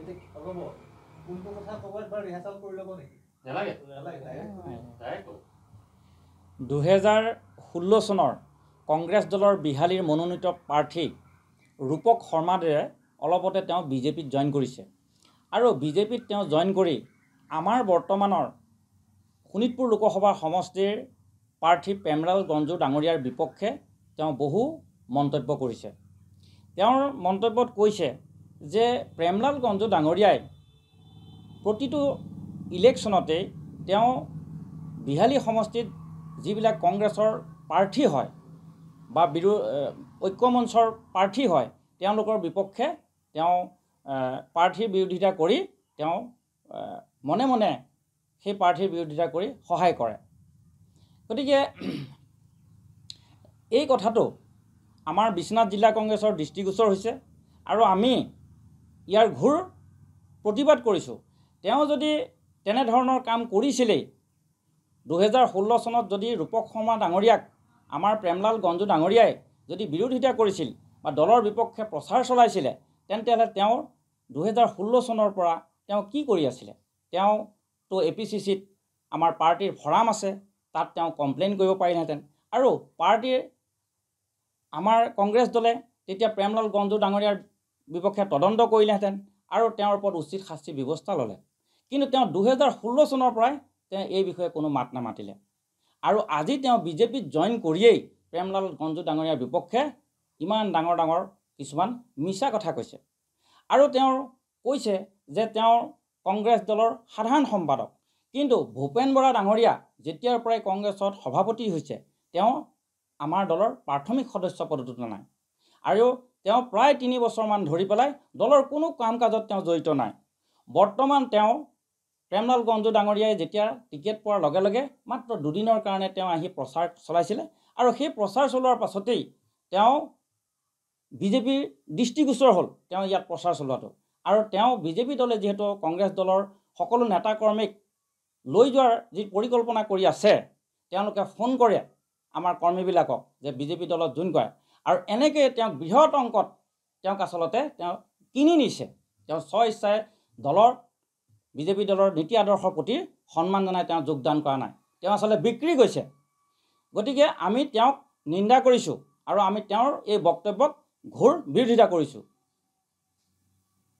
2016 চনৰ কংগ্ৰেছ দলৰ বিহালীৰ মনোনীত প্ৰাৰ্থী ৰূপক শৰ্মাদেৱে অলপতে তেওঁ বিজেপিত জইন কৰিছে আৰু বিজেপিত তেওঁ জইন কৰি আমাৰ বৰ্তমানৰ শোণিতপুৰ লোকসভা সমষ্টিৰ প্ৰাৰ্থী প্ৰেমলাল গঞ্জু ডাঙৰীয়াৰ বিপক্ষে তেওঁ বহু মন্তব্য কৰিছে। তেওঁৰ মন্তব্যত কৈছে যে প্ৰেমলাল গঞ্জু ডাঙৰীয়াই প্ৰতিটো ইলেকশ্যনতে তেওঁ বিহালী সমষ্টিত যিবিলাক কংগ্ৰেছৰ প্ৰাৰ্থী হয় বা ঐক্যমঞ্চৰ প্ৰাৰ্থী হয় তেওঁলোকৰ বিপক্ষে তেওঁ প্ৰাৰ্থীৰ বিৰোধিতা কৰি তেওঁ মনে মনে সেই প্ৰাৰ্থীৰ বিৰোধিতা কৰি সহায় কৰে। গতিকে এই কথাটো আমাৰ বিশ্বনাথ জিলা কংগ্ৰেছৰ দৃষ্টিগোচৰ হৈছে আৰু আমি ইয়াৰ ঘোৰ প্ৰতিবাদ কৰিছোঁ। তেওঁ যদি তেনেধৰণৰ কাম কৰিছিলেই 2016 চনত যদি ৰূপক শৰ্মা ডাঙৰীয়াক আমাৰ প্ৰেমলাল গঞ্জু ডাঙৰীয়াই যদি বিৰোধিতা কৰিছিল বা দলৰ বিপক্ষে প্ৰচাৰ চলাইছিলে তেন্তেহ'লে তেওঁ 2016 চনৰ পৰা তেওঁ কি কৰি আছিলে? তেওঁতো APCCত আমাৰ পাৰ্টিৰ ফৰাম আছে, তাত তেওঁ কমপ্লেইন কৰিব পাৰিলেহেঁতেন আৰু পাৰ্টিৰ আমাৰ কংগ্ৰেছ দলে তেতিয়া প্ৰেমলাল গঞ্জু ডাঙৰীয়াৰ বিপক্ষে তদন্ত কৰিলেহেঁতেন আৰু তেওঁৰ ওপৰত উচিত শাস্তি ব্যৱস্থা ল'লে। কিন্তু তেওঁ 2016 চনৰ পৰাই তেওঁ এই বিষয়ে কোনো মাত নামাতিলে আৰু আজি তেওঁ বিজেপিত জইন কৰিয়েই প্ৰেমলাল গঞ্জু ডাঙৰীয়াৰ বিপক্ষে ইমান ডাঙৰ ডাঙৰ কিছুমান মিছা কথা কৈছে আৰু তেওঁ কৈছে যে তেওঁ কংগ্ৰেছ দলৰ সাধাৰণ সম্পাদক। কিন্তু ভূপেন বৰা ডাঙৰীয়া যেতিয়াৰ পৰাই কংগ্ৰেছত সভাপতি হৈছে তেওঁ আমাৰ দলৰ প্ৰাথমিক সদস্য পদতো নাই আৰু তেওঁ প্ৰায় 3 বছৰমান ধৰি পেলাই দলৰ কোনো কাম কাজত তেওঁ জড়িত নাই। বৰ্তমান তেওঁ প্ৰেমলাল গঞ্জু ডাঙৰীয়াই যেতিয়া টিকেট পোৱাৰ লগে লগে মাত্ৰ 2 দিনৰ কাৰণে তেওঁ আহি প্ৰচাৰ চলাইছিলে আৰু সেই প্ৰচাৰ চলোৱাৰ পাছতেই তেওঁ বিজেপিৰ দৃষ্টিগোচৰ হ'ল তেওঁ ইয়াত প্ৰচাৰ চলোৱাটো আৰু তেওঁ বিজেপি দলে যিহেতু কংগ্ৰেছ দলৰ সকলো নেতা কৰ্মীক লৈ যোৱাৰ যি পৰিকল্পনা কৰি আছে তেওঁলোকে ফোন কৰে আমাৰ কৰ্মীবিলাকক যে বিজেপি দলত জইন কৰে আৰু এনেকৈ তেওঁ বৃহৎ অংকত তেওঁক আচলতে তেওঁ কিনি নিছে। তেওঁ স্ব ইচ্ছাই দলৰ বিজেপি দলৰ নীতি আদৰ্শৰ প্ৰতি সন্মান জনাই তেওঁ যোগদান কৰা নাই, তেওঁ আচলতে বিক্ৰী গৈছে। গতিকে আমি তেওঁক নিন্দা কৰিছোঁ আৰু আমি তেওঁৰ এই বক্তব্যক ঘোৰ বিৰোধিতা কৰিছোঁ।